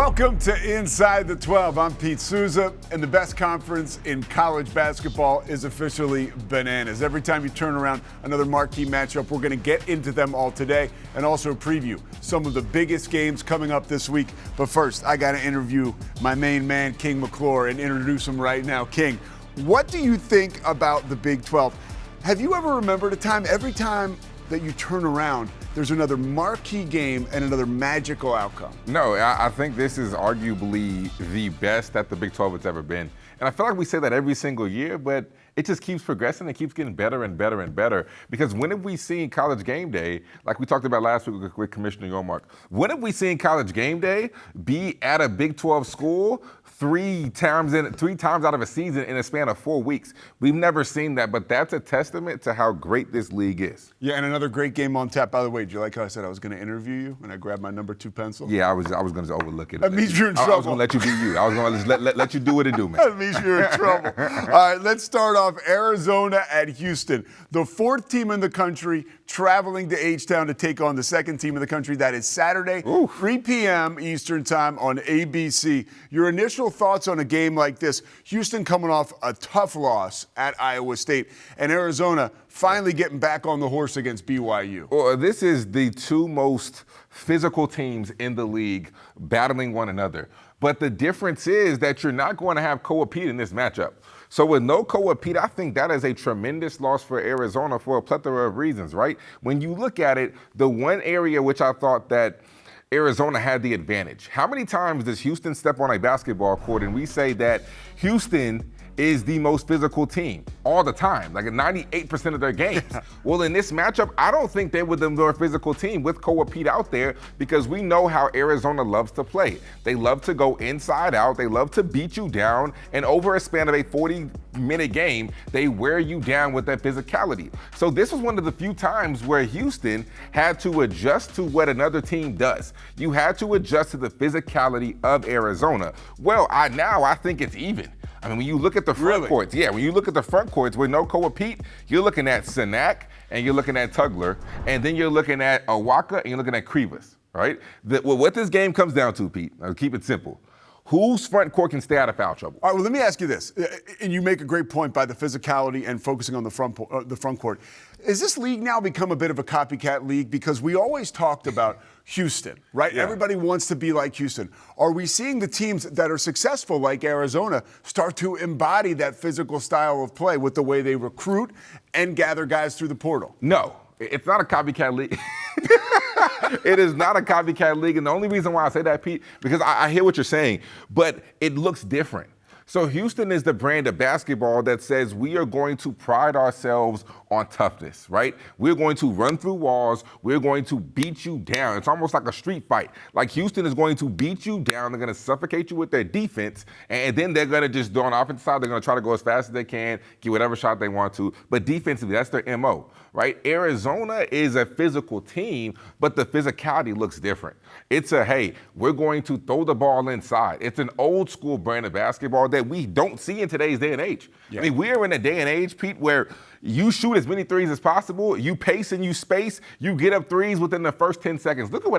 Welcome to Inside the 12. I'm Pete Souza, and the best conference in college basketball is officially bananas. Every time you turn around another marquee matchup, we're going to get into them all today and also preview some of the biggest games coming up this week. But first, I got to interview my main man, King McClure, and introduce him right now. King, what do you think about the Big 12? Have you ever remembered a time, every time that you turn around, there's another marquee game and another magical outcome? No, I think this is arguably the best that the Big 12 has ever been. And I feel like we say that every single year, but it just keeps progressing. It keeps getting better and better and better. Because when have we seen College Game Day, like we talked about last week with Commissioner Yormark, when have we seen College Game Day be at a Big 12 school three times out of a season in a span of 4 weeks? We've never seen that, but that's a testament to how great this league is. Yeah, and another great game on tap. By the way, did you like how I said I was going to interview you and I grabbed my number 2 pencil? Yeah, I was going to overlook it. That means you're in trouble. I was going to let you be you. I was going to just let you do what it do, man. That means you're in trouble. All right, let's start off Arizona at Houston. The 4th team in the country traveling to H-Town to take on the 2nd team in the country. That is Saturday, 3 p.m. Eastern time on ABC. Your initial thoughts on a game like this? Houston coming off a tough loss at Iowa State, and Arizona finally getting back on the horse against BYU. Well, this is the 2 most physical teams in the league battling one another. But the difference is that you're not going to have Koa Pete in this matchup. So with no Koa Pete, I think that is a tremendous loss for Arizona for a plethora of reasons, right? When you look at it, the one area which I thought that Arizona had the advantage. How many times does Houston step on a basketball court and we say that Houston is the most physical team all the time, like 98% of their games? Well, in this matchup, I don't think they were the more physical team with Koa Pete out there, because we know how Arizona loves to play. They love to go inside out. They love to beat you down. And over a span of a 40-minute game, they wear you down with that physicality. So this was one of the few times where Houston had to adjust to what another team does. You had to adjust to the physicality of Arizona. Well, I think it's even. I mean, when you look at the front courts, when you look at the front courts with no Koa Pete, you're looking at Sanak and you're looking at Tugler, and then you're looking at Awaka and you're looking at Krivas, right? What this game comes down to, Pete, I'll keep it simple. Whose front court can stay out of foul trouble? All right, well, let me ask you this, and you make a great point by the physicality and focusing on the front court. Is this league now become a bit of a copycat league? Because we always talked about Houston, right? Yeah. Everybody wants to be like Houston. Are we seeing the teams that are successful, like Arizona, start to embody that physical style of play with the way they recruit and gather guys through the portal? No, it's not a copycat league. It is not a copycat league, and the only reason why I say that, Pete, because I hear what you're saying, but it looks different. So Houston is the brand of basketball that says we are going to pride ourselves on toughness, right? We're going to run through walls. We're going to beat you down. It's almost like a street fight. Like Houston is going to beat you down. They're going to suffocate you with their defense, and then they're going to just, on the offensive side, they're going to try to go as fast as they can, get whatever shot they want to. But defensively, that's their MO, right? Arizona is a physical team, but the physicality looks different. It's hey, we're going to throw the ball inside. It's an old school brand of basketball that we don't see in today's day and age. Yeah. I mean, we are in a day and age, Pete, where you shoot as many threes as possible, you pace and you space, you get up threes within the first 10 seconds. Look at what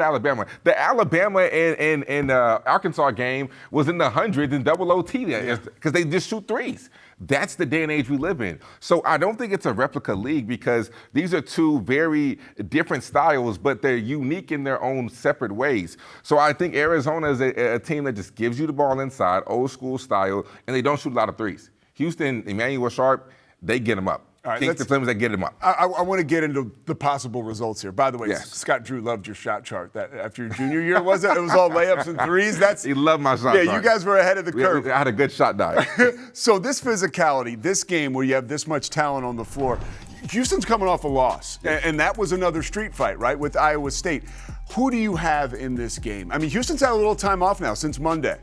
the Alabama and Arkansas game was in the hundreds in double OT because they just shoot threes. That's the day and age we live in. So I don't think it's a replica league, because these are 2 very different styles, but they're unique in their own separate ways. So I think Arizona is a team that just gives you the ball inside, old school style, and they don't shoot a lot of threes. Houston, Emmanuel Sharp, they get them up. All right, Kingston Flames, they get him up. I want to get into the possible results here. By the way, yes. Scott Drew loved your shot chart. That after your junior year, was it? It was all layups and threes. He loved my shot chart. Yeah, you guys were ahead of the curve. I had a good shot diet. So this physicality, this game where you have this much talent on the floor, Houston's coming off a loss, and that was another street fight, right, with Iowa State. Who do you have in this game? I mean, Houston's had a little time off now since Monday.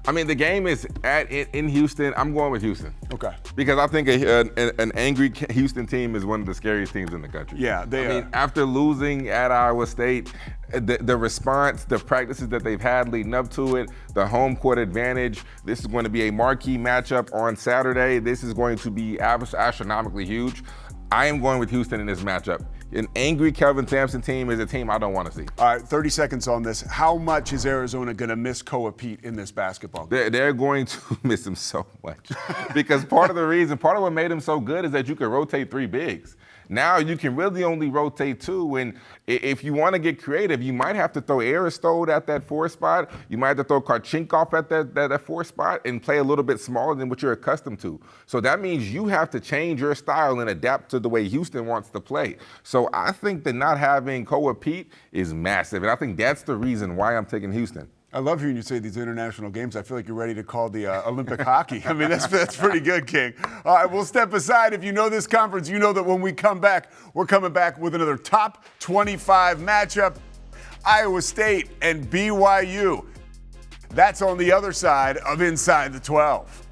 I mean, the game is in Houston. I'm going with Houston. Okay. Because I think an angry Houston team is one of the scariest teams in the country. Yeah, they are. I mean, after losing at Iowa State, the response, the practices that they've had leading up to it, the home court advantage, this is going to be a marquee matchup on Saturday. This is going to be astronomically huge. I am going with Houston in this matchup. An angry Kelvin Sampson team is a team I don't want to see. All right, 30 seconds on this. How much is Arizona going to miss Koa Pete in this basketball game? They're going to miss him so much because part of what made him so good is that you can rotate 3 bigs. Now you can really only rotate 2, and if you want to get creative, you might have to throw Aristode at that 4 spot. You might have to throw Karchinkov at that 4 spot and play a little bit smaller than what you're accustomed to. So that means you have to change your style and adapt to the way Houston wants to play. So I think that not having Koa Pete is massive, and I think that's the reason why I'm taking Houston. I love hearing you say these international games. I feel like you're ready to call the Olympic hockey. I mean, that's pretty good, King. All right, we'll step aside. If you know this conference, you know that when we come back, we're coming back with another top 25 matchup. Iowa State and BYU. That's on the other side of Inside the 12.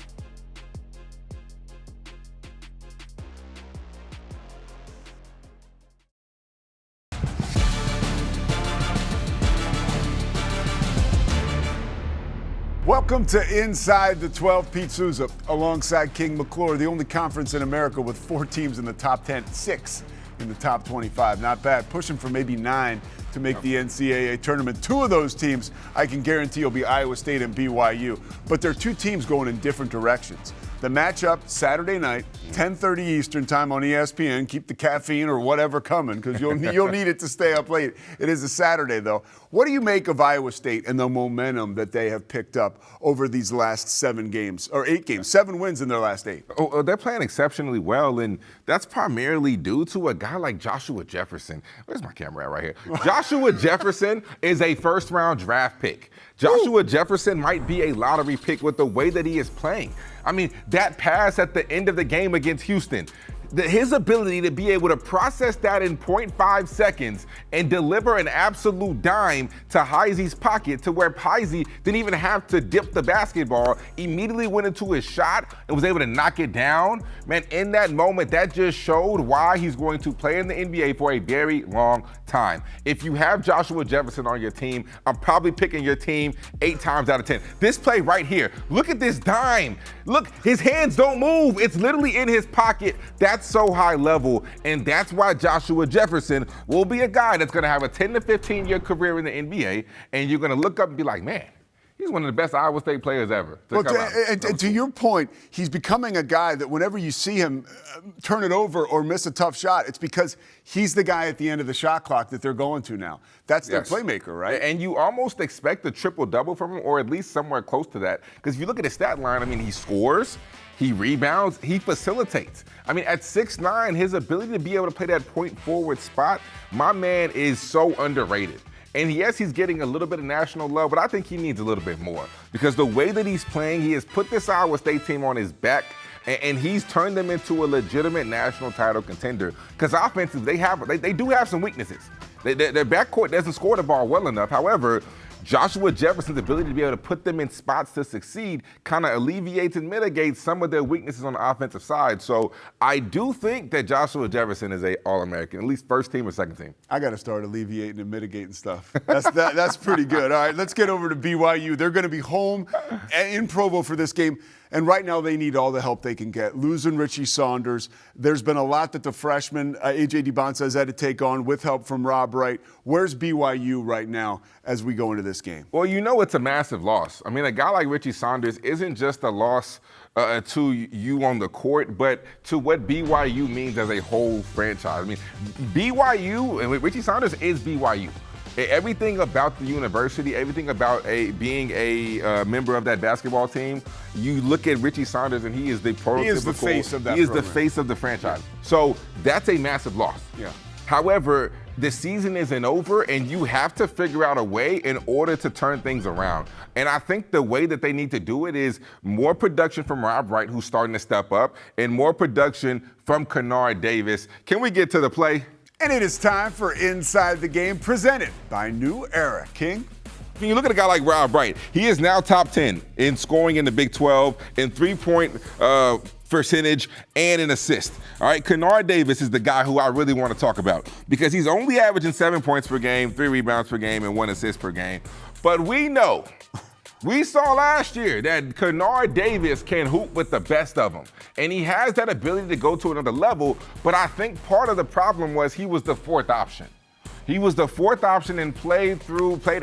Welcome to Inside the 12. Pete Souza alongside King McClure, the only conference in America with 4 teams in the top 10, 6 in the top 25. Not bad. Pushing for maybe 9 to make the NCAA tournament. 2 of those teams, I can guarantee, will be Iowa State and BYU. But they're 2 teams going in different directions. The matchup Saturday night, 10:30 Eastern time on ESPN. Keep the caffeine or whatever coming because you'll need it to stay up late. It is a Saturday, though. What do you make of Iowa State and the momentum that they have picked up over these last 7 games, or 8 games, 7 wins in their last 8? Oh, they're playing exceptionally well, and that's primarily due to a guy like Joshua Jefferson. Where's my camera at right here? Joshua Jefferson is a first-round draft pick. Joshua Jefferson might be a lottery pick with the way that he is playing. I mean, that pass at the end of the game against Houston, his ability to be able to process that in 0.5 seconds and deliver an absolute dime to Heisey's pocket to where Heisey didn't even have to dip the basketball, immediately went into his shot and was able to knock it down. Man, in that moment, that just showed why he's going to play in the NBA for a very long time. If you have Joshua Jefferson on your team, I'm probably picking your team 8 times out of 10. This play right here, look at this dime. Look, his hands don't move. It's literally in his pocket. That's so high level, and that's why Joshua Jefferson will be a guy that's going to have a 10 to 15-year career in the NBA, and you're going to look up and be like, man, he's one of the best Iowa State players ever. Well, to your point, he's becoming a guy that whenever you see him turn it over or miss a tough shot, it's because he's the guy at the end of the shot clock that they're going to now. That's their playmaker, right? And you almost expect a triple-double from him, or at least somewhere close to that, because if you look at his stat line, I mean, he scores, he rebounds, he facilitates. I mean, at 6'9", his ability to be able to play that point forward spot, my man is so underrated. And yes, he's getting a little bit of national love, but I think he needs a little bit more because the way that he's playing, he has put this Iowa State team on his back, and he's turned them into a legitimate national title contender. Because offensively, they do have some weaknesses. Their backcourt doesn't score the ball well enough. However, Joshua Jefferson's ability to be able to put them in spots to succeed kind of alleviates and mitigates some of their weaknesses on the offensive side. So I do think that Joshua Jefferson is a All-American, at least first team or second team. I got to start alleviating and mitigating stuff. That's pretty good. All right, let's get over to BYU. They're going to be home in Provo for this game. And right now they need all the help they can get. Losing Richie Saunders, there's been a lot that the freshman, A.J. DeBonsa, has had to take on with help from Rob Wright. Where's BYU right now as we go into this game? Well, you know it's a massive loss. I mean, a guy like Richie Saunders isn't just a loss to you on the court, but to what BYU means as a whole franchise. I mean, BYU, and Richie Saunders is BYU. Everything about the university, everything about being a member of that basketball team, you look at Richie Saunders and he is the prototypical. He is the face of that program. He is the face of the franchise. So that's a massive loss. Yeah. However, the season isn't over, and you have to figure out a way in order to turn things around. And I think the way that they need to do it is more production from Rob Wright, who's starting to step up, and more production from Kennard Davis. Can we get to the play? And it is time for Inside the Game, presented by New Era. King? When you look at a guy like Rob Wright, he is now top 10 in scoring in the Big 12, in three-point percentage, and an assist. All right, Kennard Davis is the guy who I really want to talk about because he's only averaging 7 points per game, 3 rebounds per game, and 1 assist per game. But we know We saw last year that Kennard Davis can hoop with the best of them. And he has that ability to go to another level, but I think part of the problem was he was the fourth option. He was the fourth option and played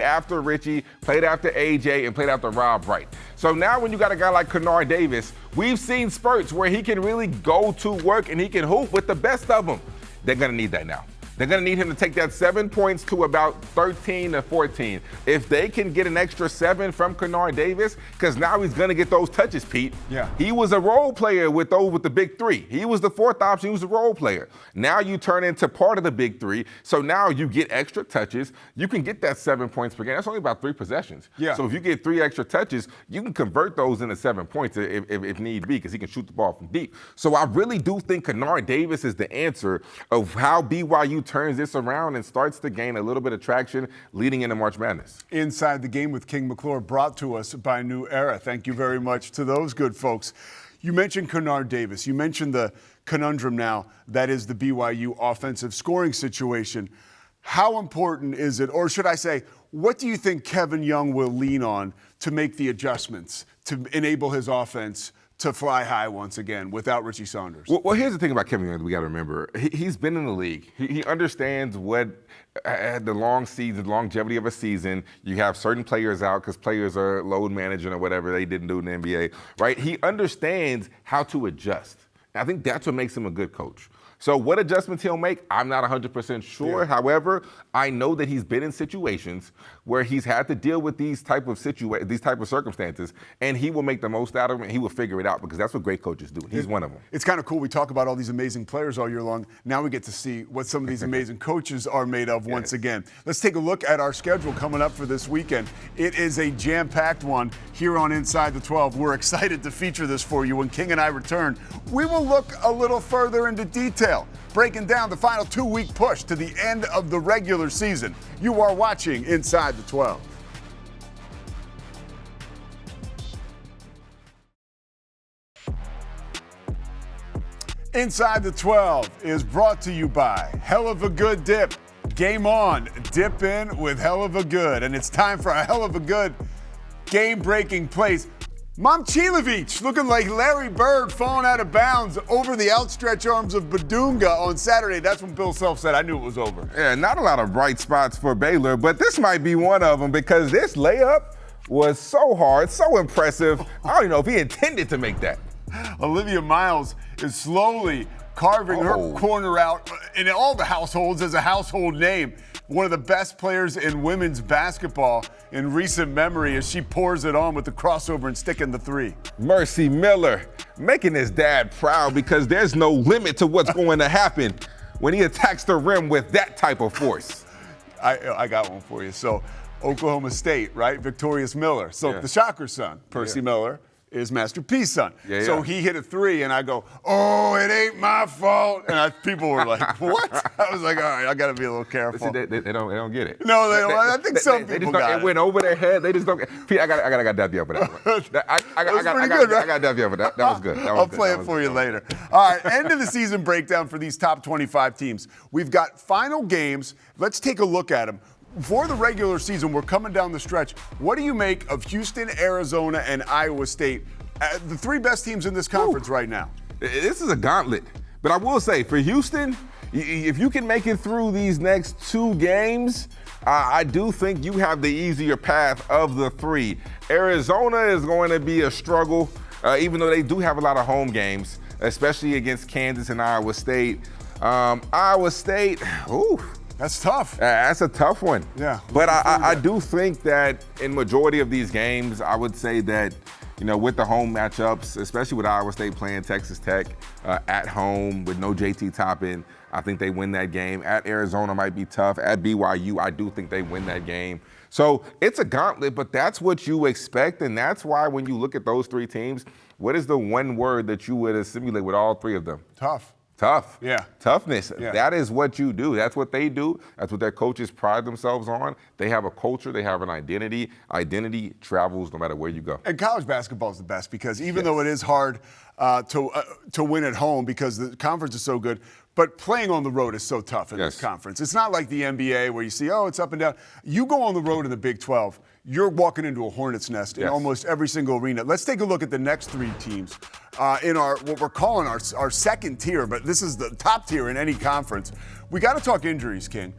after Richie, played after AJ, and played after Rob Wright. So now when you got a guy like Kennard Davis, we've seen spurts where he can really go to work and he can hoop with the best of them. They're gonna need that now. They're going to need him to take that 7 points to about 13 to 14. If they can get an extra 7 from Kennard Davis, because now he's going to get those touches, Pete. Yeah. He was a role player with the big three. He was the fourth option. He was a role player. Now you turn into part of the big three. So now you get extra touches. You can get that 7 points per game. That's only about 3 possessions. Yeah. So if you get 3 extra touches, you can convert those into 7 points if need be, because he can shoot the ball from deep. So I really do think Kennard Davis is the answer of how BYU turns this around and starts to gain a little bit of traction leading into March Madness. Inside the Game with King McClure, brought to us by New Era. Thank you very much to those good folks. You mentioned Kennard Davis. You mentioned the conundrum now that is the BYU offensive scoring situation. How important is it, or should I say, what do you think Kevin Young will lean on to make the adjustments to enable his offense to fly high once again without Richie Saunders? Well, here's the thing about Kevin Young that we got to remember. He's been in the league. He understands what the long season, longevity of a season. You have certain players out because players are load managing or whatever they didn't do in the NBA, right? He understands how to adjust. And I think that's what makes him a good coach. So what adjustments he'll make, I'm not 100% sure. Yeah. However, I know that he's been in situations where he's had to deal with these type of circumstances, and he will make the most out of them, and he will figure it out, because that's what great coaches do. He's one of them. It's kind of cool. We talk about all these amazing players all year long. Now we get to see what some of these amazing coaches are made of once again. Let's take a look at our schedule coming up for this weekend. It is a jam-packed one here on Inside the 12. We're excited to feature this for you. When King and I return, we will look a little further into detail, breaking down the final 2-week push to the end of the regular season. You are watching Inside the 12. Inside the 12 is brought to you by Hell of a Good Dip. Game on, dip in with Hell of a Good. And it's time for a Hell of a Good game-breaking plays. Momcilovic looking like Larry Bird falling out of bounds over the outstretched arms of Badunga on Saturday. That's when Bill Self said, I knew it was over. Yeah, not a lot of bright spots for Baylor, but this might be one of them, because this layup was so hard, so impressive. I don't even know if he intended to make that. Olivia Miles is slowly carving her corner out in all the households as a household name. One of the best players in women's basketball in recent memory as she pours it on with the crossover and sticking the three. Mercy Miller making his dad proud, because there's no limit to what's going to happen when he attacks the rim with that type of force. I got one for you. So Oklahoma State, right? Victorious Miller. So the Shocker's son, Percy Miller, is Master P's son. So he hit a three, and I go, oh, it ain't my fault. And people were like, what? I was like, all right, I got to be a little careful. See, they don't get it. No, they don't. I think some people got it. It went over their head. They just don't. Pete, I got to dab you up for that one. I got to dab you up for that. That was good. I'll play it for you later. All right, end of the season breakdown for these top 25 teams. We've got final games. Let's take a look at them. For the regular season, we're coming down the stretch. What do you make of Houston, Arizona, and Iowa State, the three best teams in this conference right now? This is a gauntlet. But I will say, for Houston, if you can make it through these next 2 games, I do think you have the easier path of the 3. Arizona is going to be a struggle, even though they do have a lot of home games, especially against Kansas and Iowa State. Iowa State, that's tough. That's a tough one. Yeah. But I do think that in majority of these games, I would say that, with the home matchups, especially with Iowa State playing Texas Tech at home with no JT Toppin, I think they win that game. At Arizona might be tough. At BYU, I do think they win that game. So it's a gauntlet, but that's what you expect, and that's why when you look at those 3 teams, what is the one word that you would assimilate with all 3 of them? Tough. Tough. Yeah. Toughness. Yeah. That is what you do. That's what they do. That's what their coaches pride themselves on. They have a culture. They have an identity. Identity travels no matter where you go. And college basketball is the best, because even though it is hard to win at home because the conference is so good, but playing on the road is so tough in this conference. It's not like the NBA where you see, it's up and down. You go on the road in the Big 12, you're walking into a hornet's nest in almost every single arena. Let's take a look at the next three teams in our what we're calling our second tier, but this is the top tier in any conference. We got to talk injuries, King.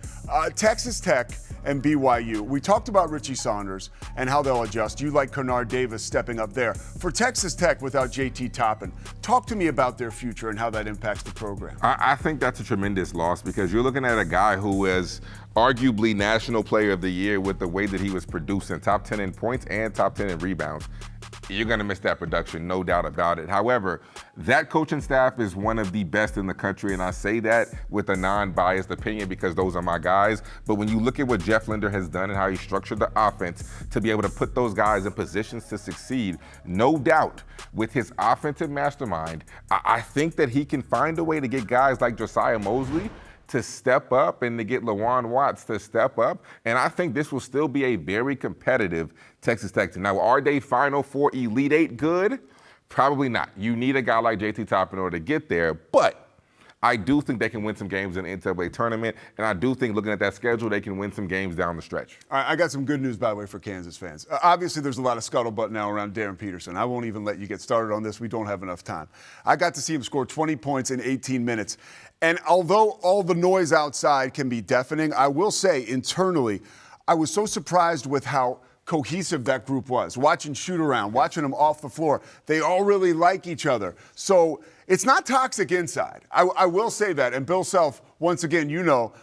Texas Tech and BYU. We talked about Richie Saunders and how they'll adjust. You like Kennard Davis stepping up there. For Texas Tech without JT Toppin, talk to me about their future and how that impacts the program. I think that's a tremendous loss because you're looking at a guy who is arguably National Player of the Year with the way that he was producing, top 10 in points and top 10 in rebounds. You're going to miss that production, no doubt about it. However, that coaching staff is one of the best in the country, and I say that with a non-biased opinion because those are my guys. But when you look at what Jeff Linder has done and how he structured the offense to be able to put those guys in positions to succeed, no doubt with his offensive mastermind, I think that he can find a way to get guys like Josiah Mosley to step up and to get Lawan Watts to step up. And I think this will still be a very competitive Texas Tech team. Now, are they Final Four Elite Eight good? Probably not. You need a guy like JT Toppin in order to get there. But I do think they can win some games in the NCAA tournament. And I do think looking at that schedule, they can win some games down the stretch. All right, I got some good news, by the way, for Kansas fans. Obviously, there's a lot of scuttlebutt now around Darren Peterson. I won't even let you get started on this. We don't have enough time. I got to see him score 20 points in 18 minutes. And although all the noise outside can be deafening, I will say internally, I was so surprised with how cohesive that group was. Watching shoot around, watching them off the floor. They all really like each other. So it's not toxic inside. I will say that. And Bill Self, once again,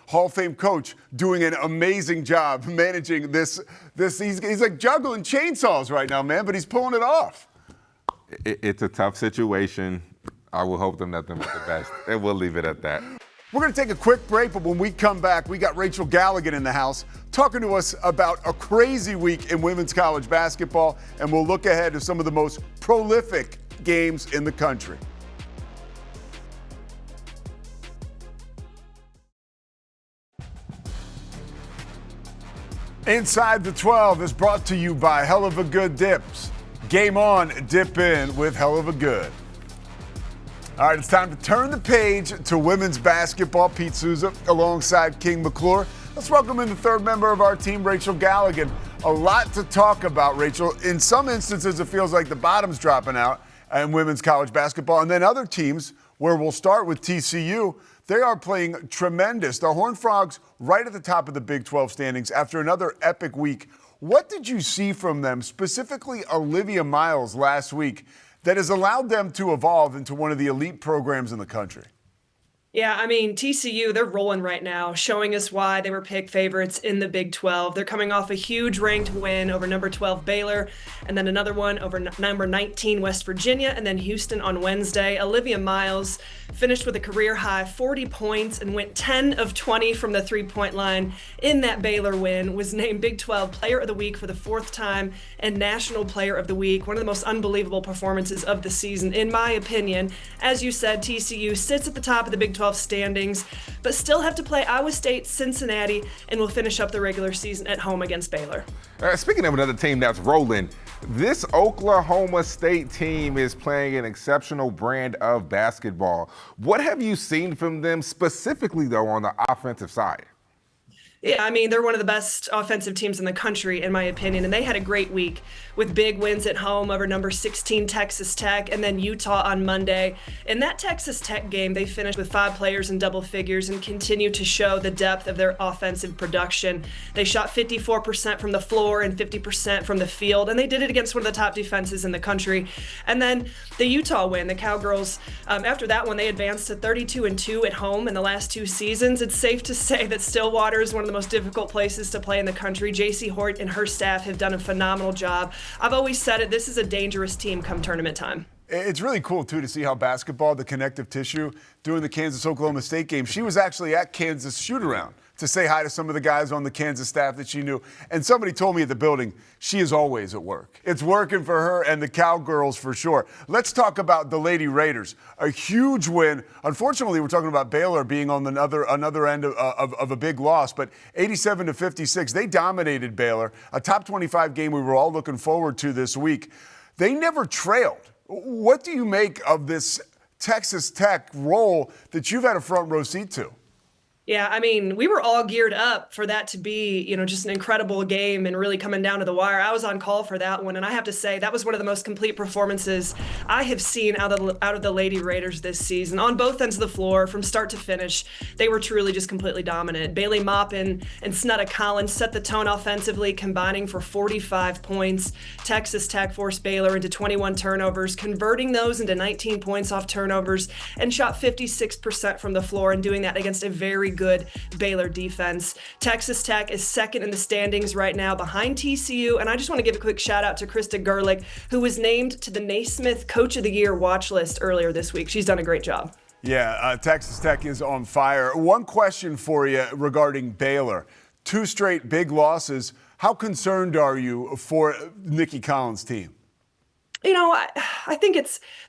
Hall of Fame coach, doing an amazing job managing this. He's like juggling chainsaws right now, man, but he's pulling it off. It's a tough situation. I will hope them nothing but the best. And we'll leave it at that. We're going to take a quick break, but when we come back, we got Rachel Galligan in the house talking to us about a crazy week in women's college basketball, and we'll look ahead to some of the most prolific games in the country. Inside the 12 is brought to you by Hell of a Good Dips. Game on, dip in with Hell of a Good. All right, it's time to turn the page to women's basketball. Pete Souza alongside King McClure. Let's welcome in the third member of our team, Rachel Galligan. A lot to talk about, Rachel. In some instances, it feels like the bottom's dropping out in women's college basketball. And then other teams, where we'll start with TCU, they are playing tremendous. The Horned Frogs right at the top of the Big 12 standings after another epic week. What did you see from them, specifically Olivia Miles last week, that has allowed them to evolve into one of the elite programs in the country? Yeah, I mean, TCU, they're rolling right now, showing us why they were picked favorites in the Big 12. They're coming off a huge ranked win over number 12 Baylor, and then another one over number 19 West Virginia, and then Houston on Wednesday. Olivia Miles finished with a career-high 40 points and went 10 of 20 from the three-point line in that Baylor win, was named Big 12 Player of the Week for the fourth time and National Player of the Week. One of the most unbelievable performances of the season, in my opinion. As you said, TCU sits at the top of the Big 12 standings, but still have to play Iowa State, Cincinnati, and will finish up the regular season at home against Baylor. Speaking of another team that's rolling, this Oklahoma State team is playing an exceptional brand of basketball. What have you seen from them specifically, though, on the offensive side? Yeah, I mean, they're one of the best offensive teams in the country, in my opinion, and they had a great week with big wins at home over number 16 Texas Tech and then Utah on Monday. In that Texas Tech game, they finished with 5 players in double figures and continue to show the depth of their offensive production. They shot 54% from the floor and 50% from the field, and they did it against one of the top defenses in the country. And then the Utah win, the Cowgirls, after that one, they advanced to 32-2 at home in the last 2 seasons. It's safe to say that Stillwater is one of the most difficult places to play in the country. JC Hort and her staff have done a phenomenal job. I've always said it, this is a dangerous team come tournament time. It's really cool, too, to see how basketball, the connective tissue, during the Kansas-Oklahoma State game. She was actually at Kansas shoot-around to say hi to some of the guys on the Kansas staff that she knew. And somebody told me at the building, she is always at work. It's working for her and the Cowgirls for sure. Let's talk about the Lady Raiders. A huge win. Unfortunately, we're talking about Baylor being on another end of a big loss, but 87-56, they dominated Baylor. A top 25 game we were all looking forward to this week. They never trailed. What do you make of this Texas Tech role that you've had a front row seat to? Yeah, I mean, we were all geared up for that to be, just an incredible game and really coming down to the wire. I was on call for that one, and I have to say that was one of the most complete performances I have seen out of the Lady Raiders this season. On both ends of the floor, from start to finish, they were truly just completely dominant. Bailey Maupin and Snutta Collins set the tone offensively, combining for 45 points. Texas Tech forced Baylor into 21 turnovers, converting those into 19 points off turnovers, and shot 56% from the floor, and doing that against a very good Baylor defense. Texas Tech is second in the standings right now behind TCU, and I just want to give a quick shout out to Krista Gerlich, who was named to the Naismith Coach of the Year watch list earlier this week. She's done a great job. Yeah, Texas Tech is on fire. One question for you regarding Baylor. 2 straight big losses. How concerned are you for Nikki Collins' team? I think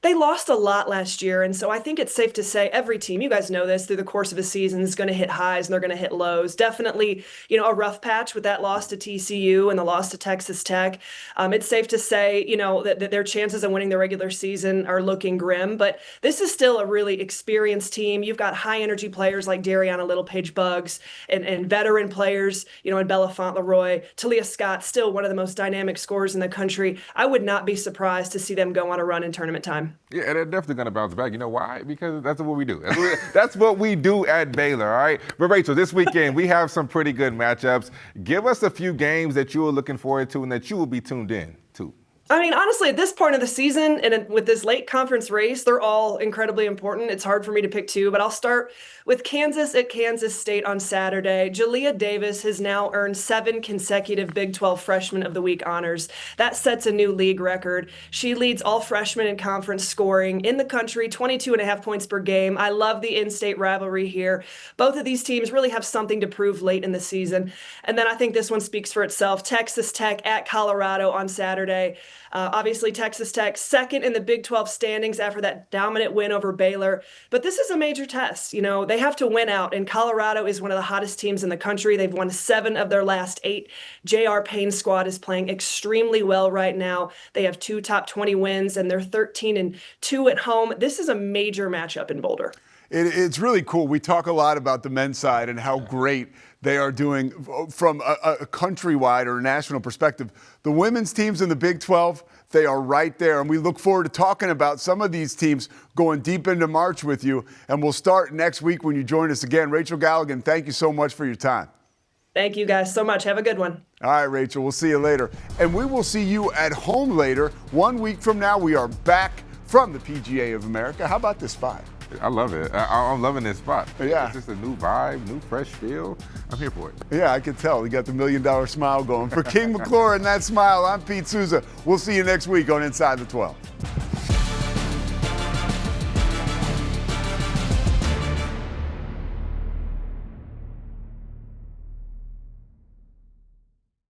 they lost a lot last year. And so I think it's safe to say every team, you guys know this, through the course of a season is going to hit highs and they're going to hit lows. Definitely, a rough patch with that loss to TCU and the loss to Texas Tech. It's safe to say, that their chances of winning the regular season are looking grim. But this is still a really experienced team. You've got high energy players like Dariana Littlepage Buggs and veteran players, in Bella Fauntleroy. Talia Scott, still one of the most dynamic scorers in the country. I would not be surprised to see them go on a run in tournament time. Yeah, they're definitely going to bounce back. You know why? Because that's what we do. That's what we do at Baylor, all right? But Rachel, this weekend we have some pretty good matchups. Give us a few games that you are looking forward to and that you will be tuned in to. I mean, honestly, at this point of the season and with this late conference race, they're all incredibly important. It's hard for me to pick 2, but I'll start with Kansas at Kansas State on Saturday. Jalea Davis has now earned 7 consecutive Big 12 Freshman of the Week honors. That sets a new league record. She leads all freshmen in conference scoring in the country, 22.5 points per game. I love the in-state rivalry here. Both of these teams really have something to prove late in the season. And then I think this one speaks for itself. Texas Tech at Colorado on Saturday. Obviously, Texas Tech second in the Big 12 standings after that dominant win over Baylor. But this is a major test. They have to win out, and Colorado is one of the hottest teams in the country. They've won 7 of their last 8. J.R. Payne's squad is playing extremely well right now. They have 2 top 20 wins, and they're 13-2 at home. This is a major matchup in Boulder. It's really cool. We talk a lot about the men's side and how great they are doing from a countrywide or a national perspective. The women's teams in the Big 12, they are right there. And we look forward to talking about some of these teams going deep into March with you. And we'll start next week when you join us again. Rachel Galligan, thank you so much for your time. Thank you guys so much. Have a good one. All right, Rachel, we'll see you later. And we will see you at home later. 1 week from now, we are back from the PGA of America. How about this spot? I love it. I'm loving this spot. Yeah. It's just a new vibe, new fresh feel. I'm here for it. Yeah, I can tell. You got the $1 million smile going. For King McClure and that smile, I'm Pete Souza. We'll see you next week on Inside the 12.